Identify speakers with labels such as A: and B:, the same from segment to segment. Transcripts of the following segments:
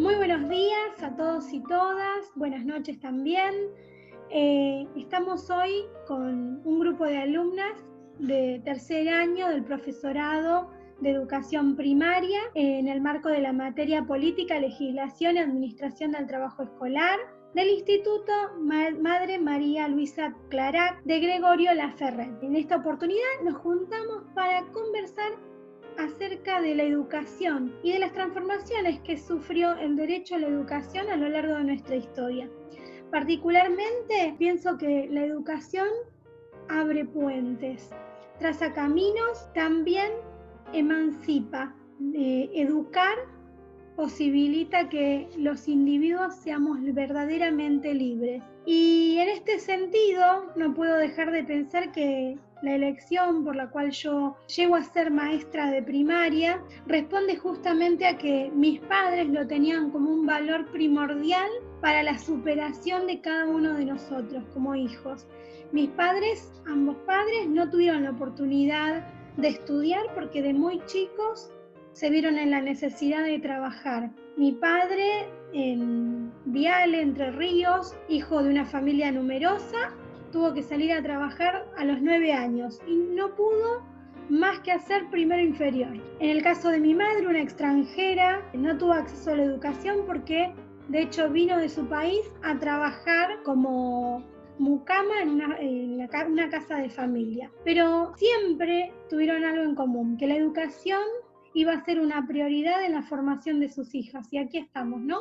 A: Muy buenos días a todos y todas, buenas noches también. Estamos hoy con un grupo de alumnas de tercer año del profesorado de educación primaria en el marco de la materia política, legislación y administración del trabajo escolar del Instituto Madre María Luisa Clarac de Gregorio Laferrere. En esta oportunidad nos juntamos para conversar acerca de la educación y de las transformaciones que sufrió el derecho a la educación a lo largo de nuestra historia. Particularmente pienso que la educación abre puentes, traza caminos, también emancipa. Educar posibilita que los individuos seamos verdaderamente libres. Y en este sentido no puedo dejar de pensar que la elección por la cual yo llego a ser maestra de primaria responde justamente a que mis padres lo tenían como un valor primordial para la superación de cada uno de nosotros como hijos. Mis padres, ambos padres, no tuvieron la oportunidad de estudiar porque de muy chicos se vieron en la necesidad de trabajar. Mi padre en Viale, Entre Ríos, hijo de una familia numerosa, tuvo que salir a trabajar a los 9 años y no pudo más que hacer primero inferior. En el caso de mi madre, una extranjera, no tuvo acceso a la educación porque de hecho vino de su país a trabajar como mucama en una casa de familia. Pero siempre tuvieron algo en común, que la educación iba a ser una prioridad en la formación de sus hijas. Y aquí estamos, ¿no?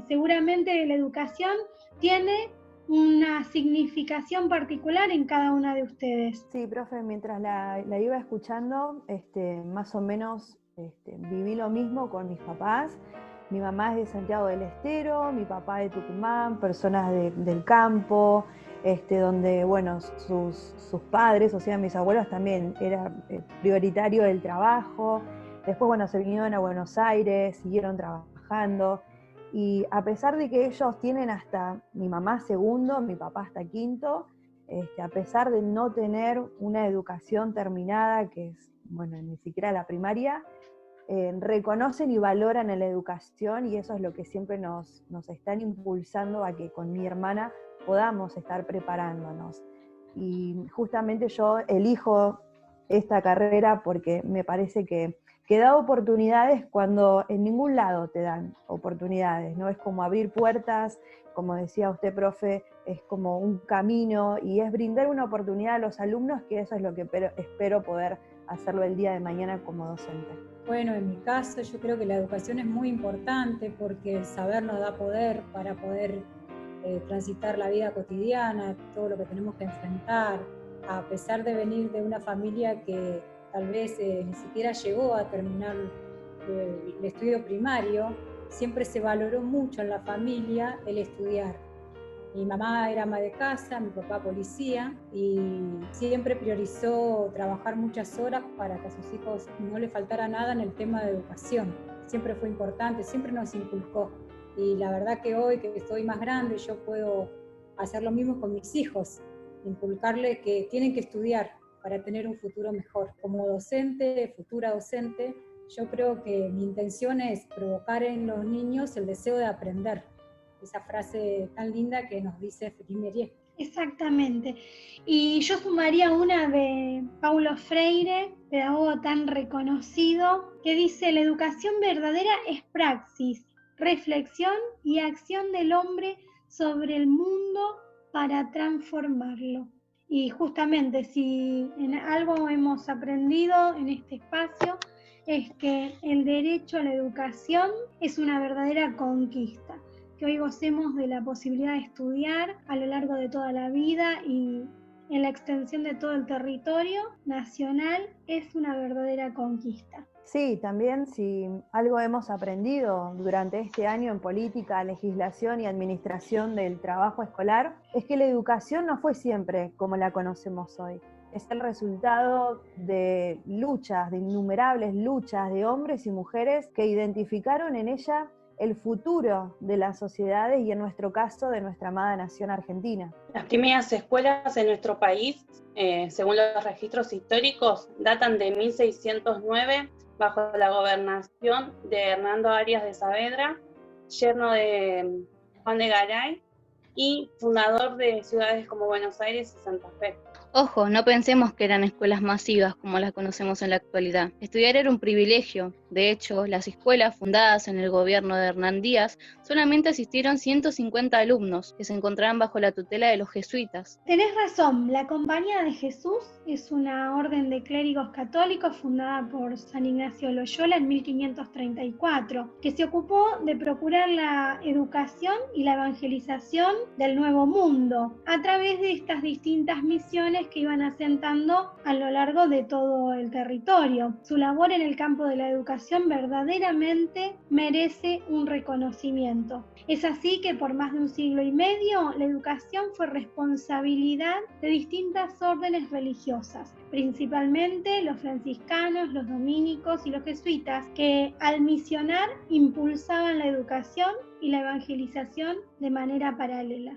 A: Seguramente la educación tiene una significación particular en cada una de ustedes.
B: Sí, profe, mientras la iba escuchando, más o menos viví lo mismo con mis papás. Mi mamá es de Santiago del Estero, mi papá de Tucumán, personas del campo, donde, bueno, sus padres, o sea, mis abuelos también, era prioritario el trabajo. Después, bueno, se vinieron a Buenos Aires, siguieron trabajando. Y a pesar de que ellos tienen hasta mi mamá segundo, mi papá hasta quinto, a pesar de no tener una educación terminada, que es, bueno, ni siquiera la primaria, reconocen y valoran en la educación, y eso es lo que siempre nos están impulsando a que con mi hermana podamos estar preparándonos. Y justamente yo elijo esta carrera porque me parece que da oportunidades cuando en ningún lado te dan oportunidades, ¿no? Es como abrir puertas, como decía usted, profe, es como un camino y es brindar una oportunidad a los alumnos, que eso es lo que espero poder hacerlo el día de mañana como docente.
C: Bueno, en mi caso yo creo que la educación es muy importante porque el saber nos da poder para poder transitar la vida cotidiana, todo lo que tenemos que enfrentar, a pesar de venir de una familia que tal vez ni siquiera llegó a terminar el estudio primario, siempre se valoró mucho en la familia el estudiar. Mi mamá era ama de casa, mi papá policía, y siempre priorizó trabajar muchas horas para que a sus hijos no le faltara nada en el tema de educación. Siempre fue importante, siempre nos inculcó. Y la verdad que hoy que estoy más grande, yo puedo hacer lo mismo con mis hijos, inculcarles que tienen que estudiar para tener un futuro mejor. Como docente, futura docente, yo creo que mi intención es provocar en los niños el deseo de aprender. Esa frase tan linda que nos dice Felipe Merier.
A: Exactamente. Y yo sumaría una de Paulo Freire, pedagogo tan reconocido, que dice: la educación verdadera es praxis, reflexión y acción del hombre sobre el mundo para transformarlo. Y justamente si en algo hemos aprendido en este espacio es que el derecho a la educación es una verdadera conquista, que hoy gocemos de la posibilidad de estudiar a lo largo de toda la vida y en la extensión de todo el territorio nacional es una verdadera conquista.
B: Sí, también si algo hemos aprendido durante este año en política, legislación y administración del trabajo escolar, es que la educación no fue siempre como la conocemos hoy. Es el resultado de luchas, de innumerables luchas de hombres y mujeres que identificaron en ella el futuro de las sociedades y en nuestro caso de nuestra amada nación argentina.
D: Las primeras escuelas en nuestro país, según los registros históricos, datan de 1609 bajo la gobernación de Hernando Arias de Saavedra yerno de Juan de Garay y fundador de ciudades como Buenos Aires y Santa Fe.
E: Ojo, no pensemos que eran escuelas masivas como las conocemos en la actualidad. Estudiar era un privilegio. De hecho, las escuelas fundadas en el gobierno de Hernán Díaz solamente asistieron 150 alumnos que se encontraban bajo la tutela de los jesuitas.
A: Tenés razón, la Compañía de Jesús es una orden de clérigos católicos fundada por San Ignacio de Loyola en 1534, que se ocupó de procurar la educación y la evangelización del Nuevo Mundo a través de estas distintas misiones que iban asentando a lo largo de todo el territorio. Su labor en el campo de la educación verdaderamente merece un reconocimiento. Es así que por más de un siglo y medio la educación fue responsabilidad de distintas órdenes religiosas, principalmente los franciscanos, los dominicos y los jesuitas, que al misionar impulsaban la educación y la evangelización de manera paralela.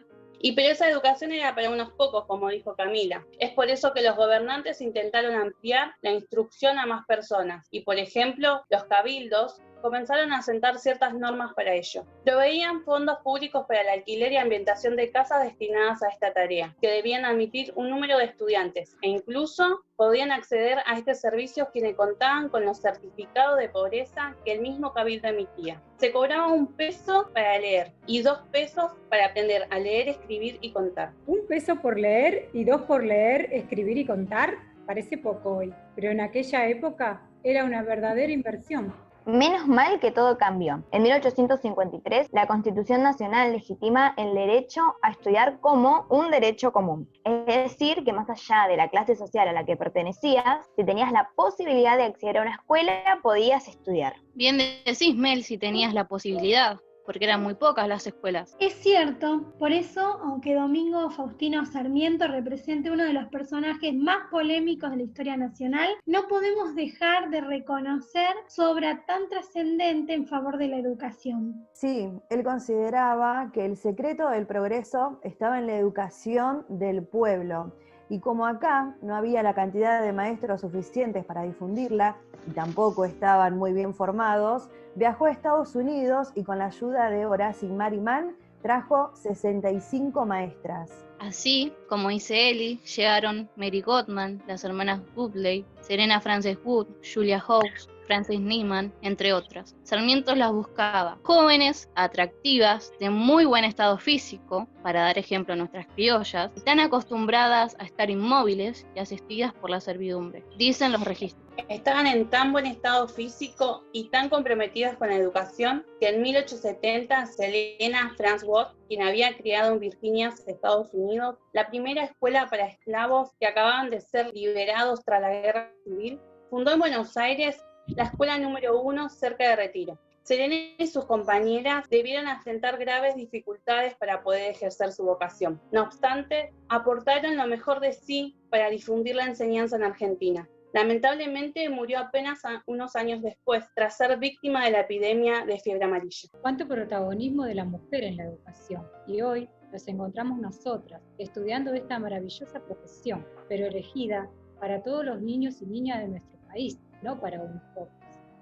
D: Pero esa educación era para unos pocos, como dijo Camila. Es por eso que los gobernantes intentaron ampliar la instrucción a más personas y, por ejemplo, los cabildos comenzaron a sentar ciertas normas para ello. Proveían fondos públicos para el alquiler y ambientación de casas destinadas a esta tarea, que debían admitir un número de estudiantes, e incluso podían acceder a este servicio quienes contaban con los certificados de pobreza que el mismo cabildo emitía. Se cobraba 1 peso para leer y 2 pesos para aprender a leer, escribir y contar.
C: 1 peso por leer y 2 por leer, escribir y contar, parece poco hoy, pero en aquella época era una verdadera inversión.
F: Menos mal que todo cambió. En 1853, la Constitución Nacional legitima el derecho a estudiar como un derecho común. Es decir, que más allá de la clase social a la que pertenecías, si tenías la posibilidad de acceder a una escuela, podías estudiar.
E: Bien decís, Mel, si tenías la posibilidad, porque eran muy pocas las escuelas.
A: Es cierto, por eso, aunque Domingo Faustino Sarmiento represente uno de los personajes más polémicos de la historia nacional, no podemos dejar de reconocer su obra tan trascendente en favor de la educación.
B: Sí, él consideraba que el secreto del progreso estaba en la educación del pueblo. Y como acá no había la cantidad de maestros suficientes para difundirla, y tampoco estaban muy bien formados, viajó a Estados Unidos y con la ayuda de Horace Mariman trajo 65 maestras.
E: Así como dice Eli, llegaron Mary Gottman, las hermanas Dudley, Serena Frances Wood, Julia Hawkes, Frances Nieman, entre otras. Sarmiento las buscaba, jóvenes, atractivas, de muy buen estado físico, para dar ejemplo a nuestras criollas, y tan acostumbradas a estar inmóviles y asistidas por la servidumbre, dicen los registros.
D: Estaban en tan buen estado físico y tan comprometidas con la educación que en 1870 Serena Frances Wood, quien había criado en Virginia, Estados Unidos, la primera escuela para esclavos que acababan de ser liberados tras la Guerra Civil, fundó en Buenos Aires la escuela número 1 cerca de Retiro. Serena y sus compañeras debieron afrontar graves dificultades para poder ejercer su vocación. No obstante, aportaron lo mejor de sí para difundir la enseñanza en Argentina. Lamentablemente murió apenas unos años después, tras ser víctima de la epidemia de fiebre amarilla.
C: Cuánto protagonismo de la mujer en la educación. Y hoy nos encontramos nosotras, estudiando esta maravillosa profesión, pero elegida para todos los niños y niñas de nuestro país, no para unos pocos.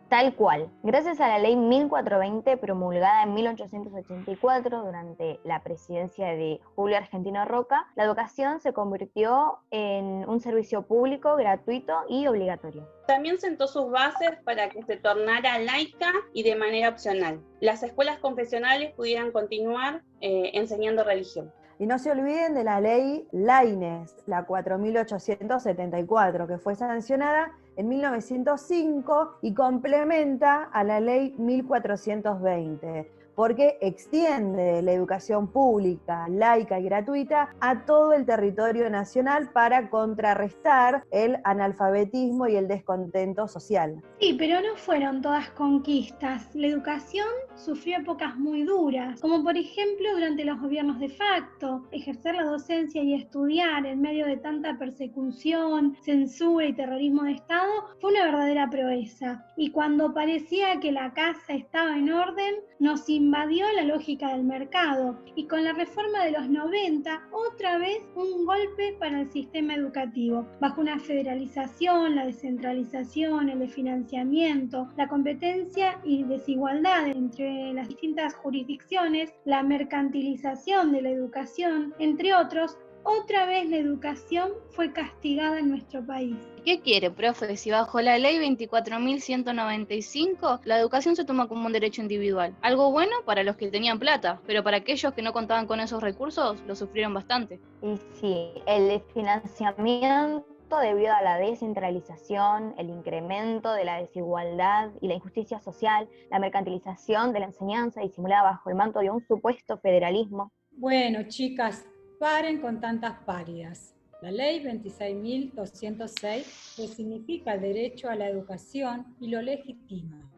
F: Tal cual. Gracias a la ley 1420 promulgada en 1884 durante la presidencia de Julio Argentino Roca, la educación se convirtió en un servicio público, gratuito y obligatorio.
D: También sentó sus bases para que se tornara laica y de manera opcional. Las escuelas confesionales pudieran continuar enseñando religión.
B: Y no se olviden de la ley Laínez, la 4874, que fue sancionada en 1905 y complementa a la ley 1420, porque extiende la educación pública, laica y gratuita a todo el territorio nacional para contrarrestar el analfabetismo y el descontento social.
A: Sí, pero no fueron todas conquistas. La educación sufrió épocas muy duras, como por ejemplo durante los gobiernos de facto. Ejercer la docencia y estudiar en medio de tanta persecución, censura y terrorismo de Estado fue una verdadera proeza. Y cuando parecía que la casa estaba en orden, nos invadió invadió la lógica del mercado y con la reforma de los 90, otra vez un golpe para el sistema educativo, bajo una federalización, la descentralización, el financiamiento, la competencia y desigualdad entre las distintas jurisdicciones, la mercantilización de la educación, entre otros. Otra vez la educación fue castigada en nuestro país.
E: ¿Qué quiere, profe? Si bajo la ley 24.195, la educación se toma como un derecho individual. Algo bueno para los que tenían plata, pero para aquellos que no contaban con esos recursos, lo sufrieron bastante.
F: Y sí, el financiamiento debido a la descentralización, el incremento de la desigualdad y la injusticia social, la mercantilización de la enseñanza disimulada bajo el manto de un supuesto federalismo.
C: Bueno, chicas, paren con tantas pálidas. La ley 26.206 resignifica el derecho a la educación y lo legitima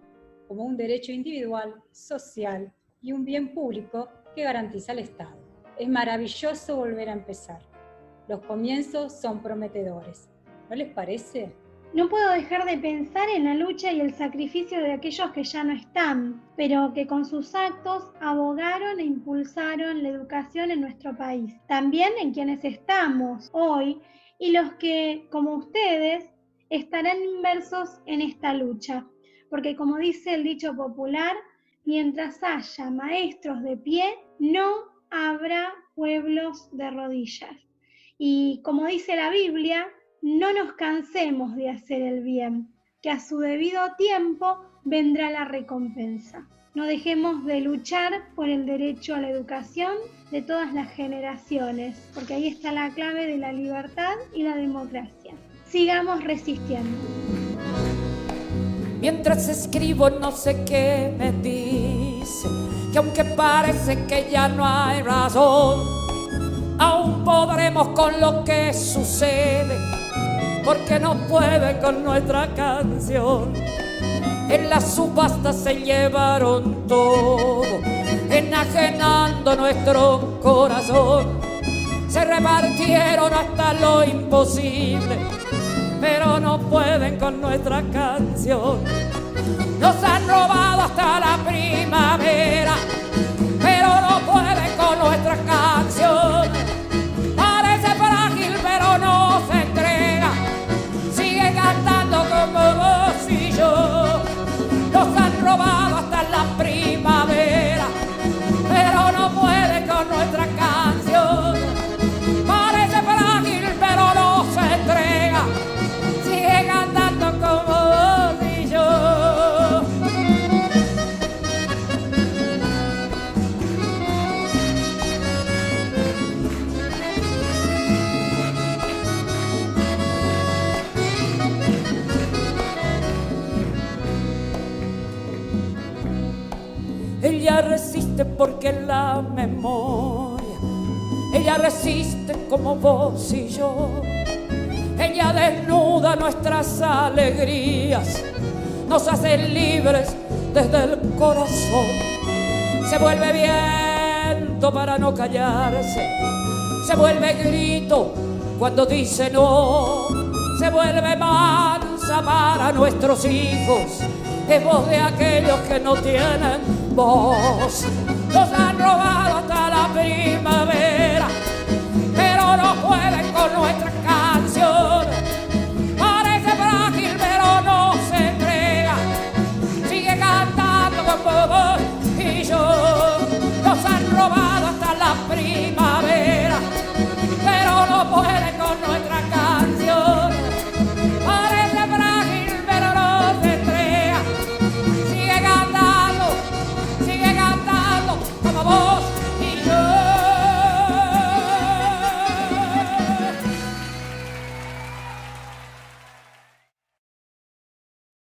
C: como un derecho individual, social y un bien público que garantiza el Estado. Es maravilloso volver a empezar. Los comienzos son prometedores. ¿No les parece?
A: No puedo dejar de pensar en la lucha y el sacrificio de aquellos que ya no están, pero que con sus actos abogaron e impulsaron la educación en nuestro país. También en quienes estamos hoy y los que, como ustedes, estarán inmersos en esta lucha. Porque como dice el dicho popular, mientras haya maestros de pie, no habrá pueblos de rodillas. Y como dice la Biblia, no nos cansemos de hacer el bien, que a su debido tiempo vendrá la recompensa. No dejemos de luchar por el derecho a la educación de todas las generaciones, porque ahí está la clave de la libertad y la democracia. Sigamos resistiendo.
G: Mientras escribo no sé qué me dice, que aunque parece que ya no hay razón, aún podremos con lo que sucede, porque no puede con nuestra canción. En la subasta se llevaron todo, enajenando nuestro corazón. Se repartieron hasta lo imposible, pero no pueden con nuestra canción. Nos han robado hasta la primavera, pero no pueden con nuestra canción. Parece frágil, pero no se entrega, sigue cantando como vos y yo. Nos han robado hasta la primavera, pero no pueden con nuestra canción. Parece frágil, pero no se entrega, sigue cantando como vos y yo. Ella resiste porque la memoria, ella resiste como vos y yo. Ella desnuda nuestras alegrías, nos hace libres desde el corazón. Se vuelve viento para no callarse, se vuelve grito cuando dice no, se vuelve mansa para nuestros hijos, es voz de aquellos que no tienen voz. Nos han robado hasta la primavera, pero no pueden con nuestra